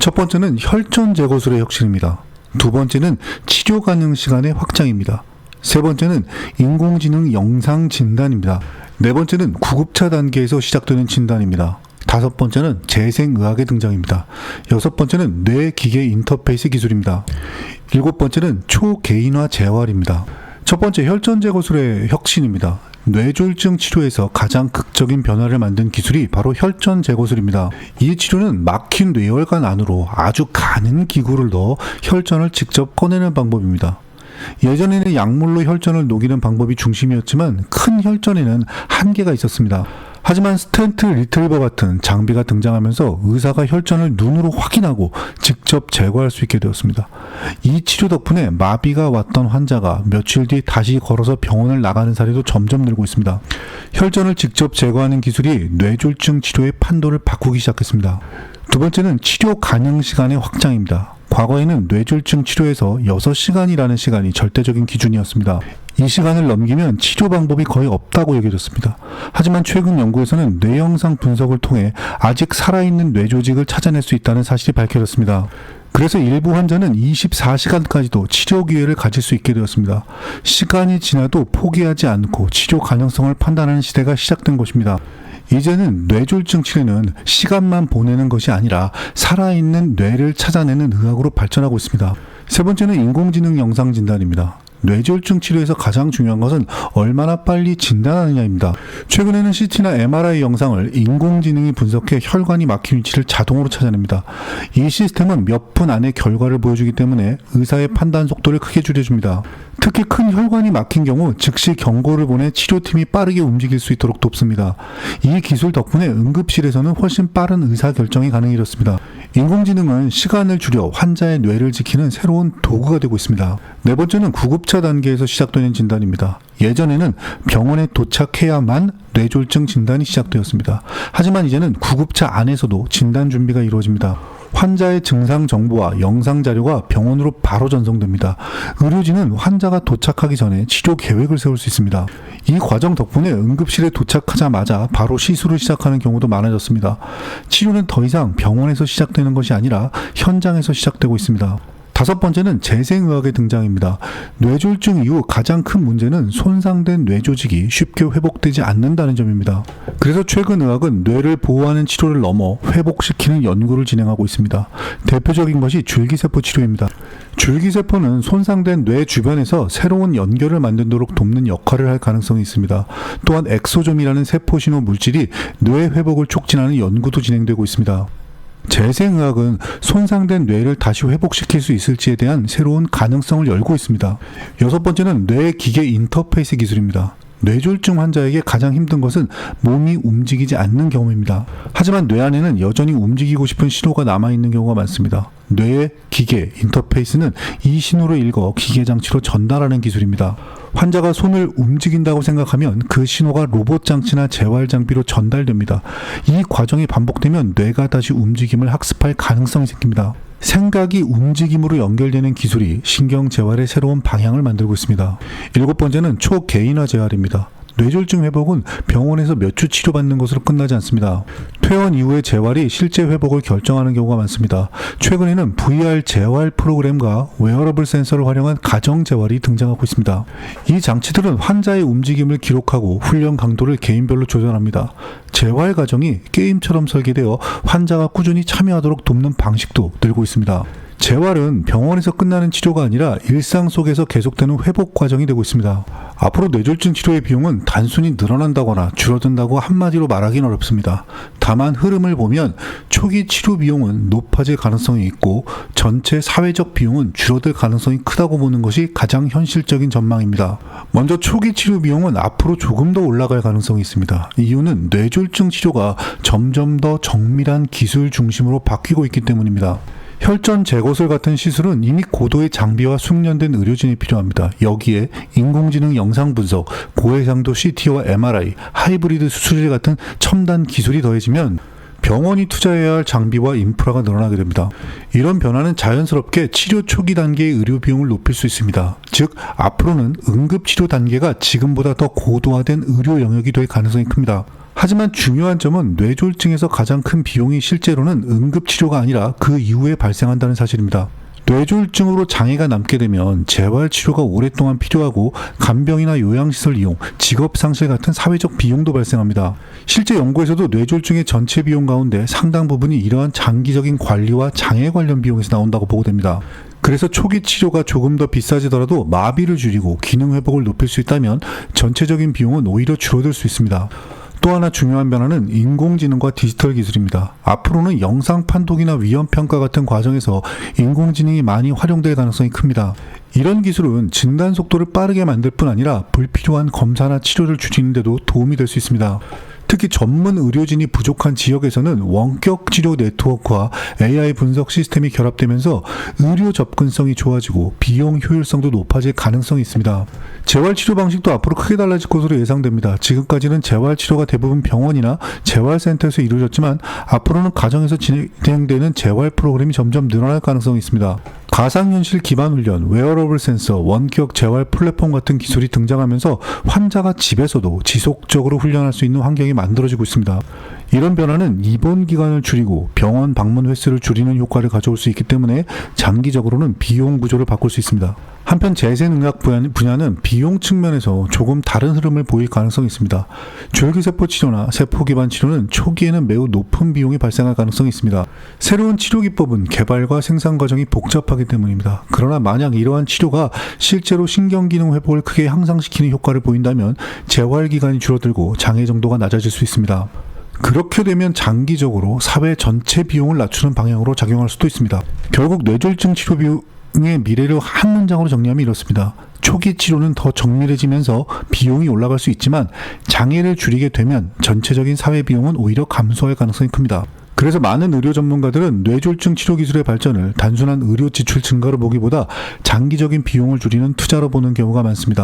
첫 번째는 혈전 제거술의 혁신입니다. 두 번째는 치료 가능 시간의 확장입니다. 세 번째는 인공지능 영상 진단입니다. 네 번째는 구급차 단계에서 시작되는 진단입니다. 다섯 번째는 재생의학의 등장입니다. 여섯 번째는 뇌기계 인터페이스 기술입니다. 일곱 번째는 초개인화 재활입니다. 첫 번째 혈전 제거술의 혁신입니다. 뇌졸중 치료에서 가장 극적인 변화를 만든 기술이 바로 혈전 제거술입니다. 이 치료는 막힌 뇌혈관 안으로 아주 가는 기구를 넣어 혈전을 직접 꺼내는 방법입니다. 예전에는 약물로 혈전을 녹이는 방법이 중심이었지만 큰 혈전에는 한계가 있었습니다. 하지만 스텐트 리트리버 같은 장비가 등장하면서 의사가 혈전을 눈으로 확인하고 직접 제거할 수 있게 되었습니다. 이 치료 덕분에 마비가 왔던 환자가 며칠 뒤 다시 걸어서 병원을 나가는 사례도 점점 늘고 있습니다. 혈전을 직접 제거하는 기술이 뇌졸중 치료의 판도를 바꾸기 시작했습니다. 두 번째는 치료 가능 시간의 확장입니다. 과거에는 뇌졸중 치료에서 6시간이라는 시간이 절대적인 기준이었습니다. 이 시간을 넘기면 치료 방법이 거의 없다고 여겨졌습니다. 하지만 최근 연구에서는 뇌영상 분석을 통해 아직 살아있는 뇌조직을 찾아낼 수 있다는 사실이 밝혀졌습니다. 그래서 일부 환자는 24시간까지도 치료 기회를 가질 수 있게 되었습니다. 시간이 지나도 포기하지 않고 치료 가능성을 판단하는 시대가 시작된 것입니다. 이제는 뇌졸중 치료는 시간만 보내는 것이 아니라 살아있는 뇌를 찾아내는 의학으로 발전하고 있습니다. 세 번째는 인공지능 영상 진단입니다. 뇌졸중 치료에서 가장 중요한 것은 얼마나 빨리 진단하느냐입니다. 최근에는 CT나 MRI 영상을 인공지능이 분석해 혈관이 막힌 위치를 자동으로 찾아냅니다. 이 시스템은 몇 분 안에 결과를 보여주기 때문에 의사의 판단 속도를 크게 줄여줍니다. 특히 큰 혈관이 막힌 경우 즉시 경고를 보내 치료팀이 빠르게 움직일 수 있도록 돕습니다. 이 기술 덕분에 응급실에서는 훨씬 빠른 의사결정이 가능해졌습니다. 인공지능은 시간을 줄여 환자의 뇌를 지키는 새로운 도구가 되고 있습니다. 네 번째는 구급차 단계에서 시작되는 진단입니다. 예전에는 병원에 도착해야만 뇌졸중 진단이 시작되었습니다. 하지만 이제는 구급차 안에서도 진단 준비가 이루어집니다. 환자의 증상 정보와 영상 자료가 병원으로 바로 전송됩니다. 의료진은 환자가 도착하기 전에 치료 계획을 세울 수 있습니다. 이 과정 덕분에 응급실에 도착하자마자 바로 시술을 시작하는 경우도 많아졌습니다. 치료는 더 이상 병원에서 시작되는 것이 아니라 현장에서 시작되고 있습니다. 다섯 번째는 재생의학의 등장입니다. 뇌졸중 이후 가장 큰 문제는 손상된 뇌조직이 쉽게 회복되지 않는다는 점입니다. 그래서 최근 의학은 뇌를 보호하는 치료를 넘어 회복시키는 연구를 진행하고 있습니다. 대표적인 것이 줄기세포 치료입니다. 줄기세포는 손상된 뇌 주변에서 새로운 연결을 만들도록 돕는 역할을 할 가능성이 있습니다. 또한 엑소좀이라는 세포신호 물질이 뇌 회복을 촉진하는 연구도 진행되고 있습니다. 재생의학은 손상된 뇌를 다시 회복시킬 수 있을지에 대한 새로운 가능성을 열고 있습니다. 여섯 번째는 뇌기계 인터페이스 기술입니다. 뇌졸중 환자에게 가장 힘든 것은 몸이 움직이지 않는 경험입니다. 하지만 뇌 안에는 여전히 움직이고 싶은 신호가 남아있는 경우가 많습니다. 뇌의 기계 인터페이스는 이 신호를 읽어 기계 장치로 전달하는 기술입니다. 환자가 손을 움직인다고 생각하면 그 신호가 로봇 장치나 재활 장비로 전달됩니다. 이 과정이 반복되면 뇌가 다시 움직임을 학습할 가능성이 생깁니다. 생각이 움직임으로 연결되는 기술이 신경 재활의 새로운 방향을 만들고 있습니다. 일곱 번째는 초개인화 재활입니다. 뇌졸중 회복은 병원에서 몇 주 치료받는 것으로 끝나지 않습니다. 퇴원 이후의 재활이 실제 회복을 결정하는 경우가 많습니다. 최근에는 VR 재활 프로그램과 웨어러블 센서를 활용한 가정 재활이 등장하고 있습니다. 이 장치들은 환자의 움직임을 기록하고 훈련 강도를 개인별로 조절합니다. 재활 과정이 게임처럼 설계되어 환자가 꾸준히 참여하도록 돕는 방식도 늘고 있습니다. 재활은 병원에서 끝나는 치료가 아니라 일상 속에서 계속되는 회복 과정이 되고 있습니다. 앞으로 뇌졸중 치료의 비용은 단순히 늘어난다거나 줄어든다고 한마디로 말하기는 어렵습니다. 다만 흐름을 보면 초기 치료 비용은 높아질 가능성이 있고 전체 사회적 비용은 줄어들 가능성이 크다고 보는 것이 가장 현실적인 전망입니다. 먼저 초기 치료 비용은 앞으로 조금 더 올라갈 가능성이 있습니다. 이유는 뇌졸중 치료가 점점 더 정밀한 기술 중심으로 바뀌고 있기 때문입니다. 혈전 제거술 같은 시술은 이미 고도의 장비와 숙련된 의료진이 필요합니다. 여기에 인공지능 영상 분석, 고해상도 CT와 MRI, 하이브리드 수술실 같은 첨단 기술이 더해지면 병원이 투자해야 할 장비와 인프라가 늘어나게 됩니다. 이런 변화는 자연스럽게 치료 초기 단계의 의료 비용을 높일 수 있습니다. 즉, 앞으로는 응급치료 단계가 지금보다 더 고도화된 의료 영역이 될 가능성이 큽니다. 하지만 중요한 점은 뇌졸중에서 가장 큰 비용이 실제로는 응급치료가 아니라 그 이후에 발생한다는 사실입니다. 뇌졸중으로 장애가 남게 되면 재활치료가 오랫동안 필요하고 간병이나 요양시설 이용, 직업상실 같은 사회적 비용도 발생합니다. 실제 연구에서도 뇌졸중의 전체 비용 가운데 상당 부분이 이러한 장기적인 관리와 장애 관련 비용에서 나온다고 보고됩니다. 그래서 초기 치료가 조금 더 비싸지더라도 마비를 줄이고 기능 회복을 높일 수 있다면 전체적인 비용은 오히려 줄어들 수 있습니다. 또 하나 중요한 변화는 인공지능과 디지털 기술입니다. 앞으로는 영상 판독이나 위험 평가 같은 과정에서 인공지능이 많이 활용될 가능성이 큽니다. 이런 기술은 진단 속도를 빠르게 만들 뿐 아니라 불필요한 검사나 치료를 줄이는 데도 도움이 될 수 있습니다. 특히 전문 의료진이 부족한 지역에서는 원격 치료 네트워크와 AI 분석 시스템이 결합되면서 의료 접근성이 좋아지고 비용 효율성도 높아질 가능성이 있습니다. 재활치료 방식도 앞으로 크게 달라질 것으로 예상됩니다. 지금까지는 재활치료가 대부분 병원이나 재활센터에서 이루어졌지만 앞으로는 가정에서 진행되는 재활 프로그램이 점점 늘어날 가능성이 있습니다. 가상현실 기반 훈련, 웨어러블 센서, 원격 재활 플랫폼 같은 기술이 등장하면서 환자가 집에서도 지속적으로 훈련할 수 있는 환경이 만들어지고 있습니다. 이런 변화는 입원 기간을 줄이고 병원 방문 횟수를 줄이는 효과를 가져올 수 있기 때문에 장기적으로는 비용 구조를 바꿀 수 있습니다. 한편 재생의학 분야는 비용 측면에서 조금 다른 흐름을 보일 가능성이 있습니다. 줄기세포 치료나 세포 기반 치료는 초기에는 매우 높은 비용이 발생할 가능성이 있습니다. 새로운 치료 기법은 개발과 생산 과정이 복잡하기 때문입니다. 그러나 만약 이러한 치료가 실제로 신경기능 회복을 크게 향상시키는 효과를 보인다면 재활 기간이 줄어들고 장애 정도가 낮아질 수 있습니다. 그렇게 되면 장기적으로 사회 전체 비용을 낮추는 방향으로 작용할 수도 있습니다. 결국 뇌졸중 치료 비용의 미래를 한 문장으로 정리하면 이렇습니다. 초기 치료는 더 정밀해지면서 비용이 올라갈 수 있지만 장애를 줄이게 되면 전체적인 사회 비용은 오히려 감소할 가능성이 큽니다. 그래서 많은 의료 전문가들은 뇌졸중 치료 기술의 발전을 단순한 의료 지출 증가로 보기보다 장기적인 비용을 줄이는 투자로 보는 경우가 많습니다.